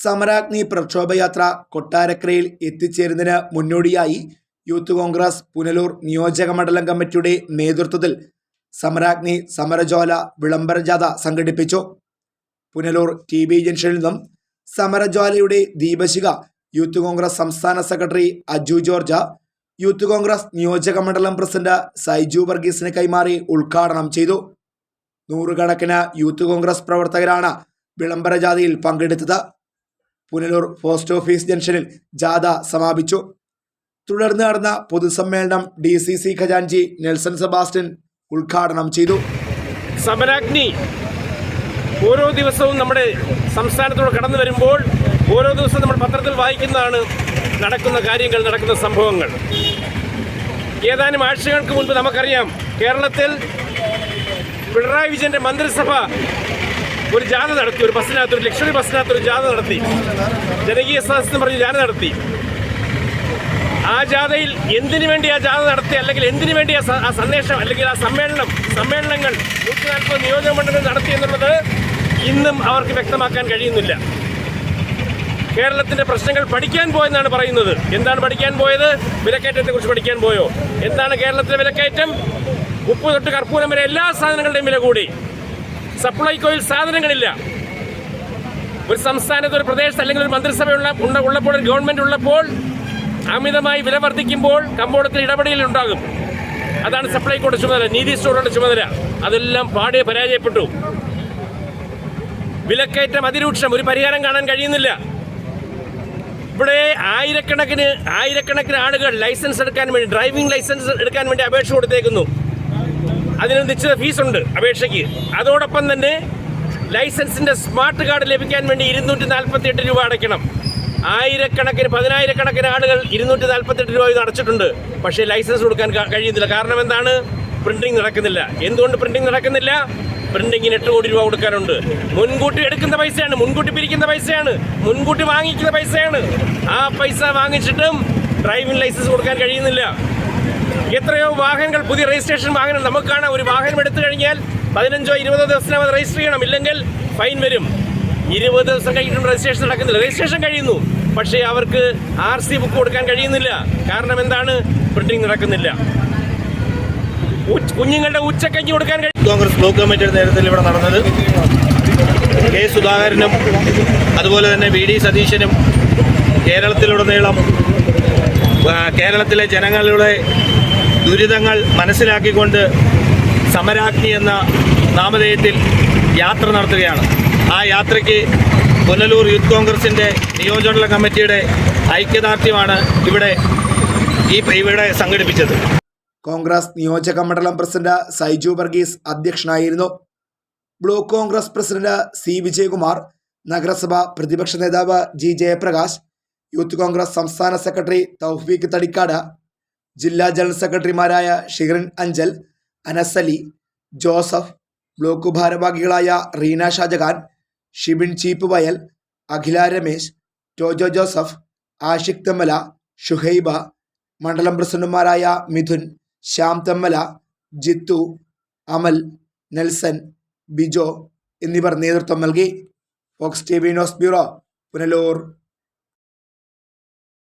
സമരാഗ്നി പ്രക്ഷോഭയാത്ര കൊട്ടാരക്കരയിൽ എത്തിച്ചേരുന്നതിന് മുന്നോടിയായി യൂത്ത് കോൺഗ്രസ് പുനലൂർ നിയോജക മണ്ഡലം കമ്മിറ്റിയുടെ നേതൃത്വത്തിൽ സമരാഗ്നി സമരജ്വാല വിളംബര ജാഥ സംഘടിപ്പിച്ചു. പുനലൂർ TB ജംഗ്ഷനിൽ നിന്നും സമരജ്വാലയുടെ ദീപശിഖ യൂത്ത് കോൺഗ്രസ് സംസ്ഥാന secretary Aju George, youth Congress നിയോജക മണ്ഡലം പ്രസിഡന്റ് സൈജു വർഗീസിന് കൈമാറി ഉദ്ഘാടനം ചെയ്തു. നൂറുകണക്കിന് യൂത്ത് കോൺഗ്രസ് പ്രവർത്തകരാണ് വിളംബര ജാഥയിൽ പങ്കെടുത്തത്. പുനലൂർ പോസ്റ്റ് ഓഫീസ് ജംഗ്ഷനിൽ ജാഥ സമാപിച്ചു. തുടർന്ന് നടന്ന പൊതുസമ്മേളനം DCC ഖജാൻജി നെൽസൺ സെബാസ്റ്റ്യൻ ഉദ്ഘാടനം ചെയ്തു. സമരാഗ്നി ഓരോ ദിവസവും നമ്മുടെ സംസ്ഥാനത്തോട് കടന്നു വരുമ്പോൾ ഓരോ ദിവസവും നമ്മൾ പത്രത്തിൽ വായിക്കുന്നതാണ് നടക്കുന്ന കാര്യങ്ങൾ, നടക്കുന്ന സംഭവങ്ങൾ. ഏതാനും ആഴ്ചകൾക്ക് മുൻപ് നമുക്കറിയാം, കേരളത്തിൽ പിണറായി വിജയന്റെ മന്ത്രിസഭ ഒരു ജാഥ നടത്തി. ഒരു ബസ്സിനകത്ത്, ഒരു ലക്ഷറി ബസ്സിനകത്ത് ഒരു ജാഥ നടത്തി. ജനകീയ സദസ്സെന്ന് പറഞ്ഞ് ജാഥ നടത്തി. ആ ജാഥയിൽ എന്തിനു വേണ്ടി ആ ജാഥ നടത്തി, അല്ലെങ്കിൽ എന്തിനു വേണ്ടി ആ സന്ദേശം, അല്ലെങ്കിൽ ആ സമ്മേളനങ്ങൾ 140 നിയോജക മണ്ഡലങ്ങൾ നടത്തി എന്നുള്ളത് ഇന്നും അവർക്ക് വ്യക്തമാക്കാൻ കഴിയുന്നില്ല. കേരളത്തിന്റെ പ്രശ്നങ്ങൾ പഠിക്കാൻ പോയെന്നാണ് പറയുന്നത്. എന്താണ് പഠിക്കാൻ പോയത്? വിലക്കയറ്റത്തെ കുറിച്ച് പഠിക്കാൻ പോയോ? എന്താണ് കേരളത്തിലെ വിലക്കയറ്റം? ഉപ്പ് തൊട്ട് കർപ്പൂരം വരെ എല്ലാ സാധനങ്ങളുടെയും വില കൂടി. സപ്ലൈകോയിൽ സാധനങ്ങളില്ല. ഒരു സംസ്ഥാനത്ത്, ഒരു പ്രദേശത്ത്, അല്ലെങ്കിൽ ഒരു മന്ത്രിസഭ ഉള്ളപ്പോൾ, ഒരു ഗവൺമെന്റ് ഉള്ളപ്പോൾ അമിതമായി വില വർദ്ധിക്കുമ്പോൾ കമ്പോളത്തിൽ ഇടപെടലുണ്ടാകും. അതാണ് സപ്ലൈകോയുടെ ചുമതല, നീതി സ്റ്റോറുകളുടെ ചുമതല. അതെല്ലാം പാടെ പരാജയപ്പെട്ടു. വിലക്കയറ്റം അതിരൂക്ഷം, ഒരു പരിഹാരം കാണാൻ കഴിയുന്നില്ല. ഇവിടെ ആയിരക്കണക്കിന് ആളുകൾ ലൈസൻസ് എടുക്കാൻ വേണ്ടി, ഡ്രൈവിംഗ് ലൈസൻസ് എടുക്കാൻ വേണ്ടി അപേക്ഷ കൊടുത്തേക്കുന്നു. അതിന് നിശ്ചിത ഫീസുണ്ട് അപേക്ഷയ്ക്ക്. അതോടൊപ്പം തന്നെ ലൈസൻസിന്റെ സ്മാർട്ട് കാർഡ് ലഭിക്കാൻ വേണ്ടി 248 രൂപ അടയ്ക്കണം. പതിനായിരക്കണക്കിന് ആളുകൾ 248 രൂപ അടച്ചിട്ടുണ്ട്. പക്ഷേ ലൈസൻസ് കൊടുക്കാൻ കഴിയുന്നില്ല. കാരണം എന്താണ്? പ്രിന്റിംഗ് നടക്കുന്നില്ല. എന്തുകൊണ്ട് പ്രിന്റിംഗ് നടക്കുന്നില്ല? പ്രിന്റിങ്ങിന് 8 കോടി രൂപ കൊടുക്കാനുണ്ട്. മുൻകൂട്ടി എടുക്കുന്ന പൈസയാണ്, മുൻകൂട്ടി പിരിക്കുന്ന പൈസയാണ്, മുൻകൂട്ടി വാങ്ങിക്കുന്ന പൈസയാണ്. ആ പൈസ വാങ്ങിച്ചിട്ടും ഡ്രൈവിംഗ് ലൈസൻസ് കൊടുക്കാൻ കഴിയുന്നില്ല. എത്രയോ വാഹനങ്ങൾ, പുതിയ രജിസ്ട്രേഷൻ വാഹനം നമുക്ക് കാണാം. ഒരു വാഹനം എടുത്തു കഴിഞ്ഞാൽ 15-20 ദിവസത്തിനകം അത് രജിസ്റ്റർ ചെയ്യണം, ഇല്ലെങ്കിൽ ഫൈൻ വരും. 20 ദിവസം കഴിഞ്ഞിട്ടും രജിസ്ട്രേഷൻ നടക്കുന്നില്ല. രജിസ്ട്രേഷൻ കഴിയുന്നു, പക്ഷേ അവർക്ക് RC ബുക്ക് കൊടുക്കാൻ കഴിയുന്നില്ല. കാരണം എന്താണ്? പ്രിന്റിംഗ് നടക്കുന്നില്ല. കുഞ്ഞുങ്ങളുടെ ഉച്ചക്കഞ്ഞി കൊടുക്കാൻ കോൺഗ്രസ് ബ്ലോക്ക് കമ്മിറ്റിയുടെ നേതൃത്വത്തിൽ ഇവിടെ നടന്നത് K. സുധാകരനും അതുപോലെ തന്നെ VD സതീശനും കേരളത്തിലുടനീളം കേരളത്തിലെ ജനങ്ങളുടെ ദുരിതങ്ങൾ മനസ്സിലാക്കിക്കൊണ്ട് സമരാഗ്നി എന്ന നാമധേയത്തിൽ യാത്ര നടത്തുകയാണ്. ആ യാത്രയ്ക്ക് പുനലൂർ യൂത്ത് കോൺഗ്രസിൻ്റെ നിയോജക കമ്മിറ്റിയുടെ ഐക്യദാർഢ്യമാണ് ഇവിടെ സംഘടിപ്പിച്ചത്. കോൺഗ്രസ് നിയോജക മണ്ഡലം പ്രസിഡന്റ് സൈജു വർഗീസ് അധ്യക്ഷനായിരുന്നു. Block Congress president C. Vijayakumar, നഗരസഭ പ്രതിപക്ഷ നേതാവ് G. ജയപ്രകാശ്, യൂത്ത് കോൺഗ്രസ് സംസ്ഥാന സെക്രട്ടറി തൗഫീഖ് തടിക്കാട്, ജില്ലാ ജനറൽ സെക്രട്ടറിമാരായ ഷിറിൻ അഞ്ചൽ, അനസ് അലി, ജോസഫ്, ബ്ലോക്ക് ഭാരവാഹികളായ റീന ഷാജഹാൻ, ഷിബിൻ ചീപ്പ് വയൽ, അഖില രമേശ്, ടോജോ ജോസഫ്, ആഷിഖ് തെമ്മല, ഷുഹൈബ, മണ്ഡലം പ്രസിഡന്റുമാരായ മിഥുൻ, ശ്യാം തെമ്മല, ജിത്തു, അമൽ, നെൽസൺ, ബിജോ എന്നിവർ നേതൃത്വം നൽകി. Fox TV news bureau, Punalur.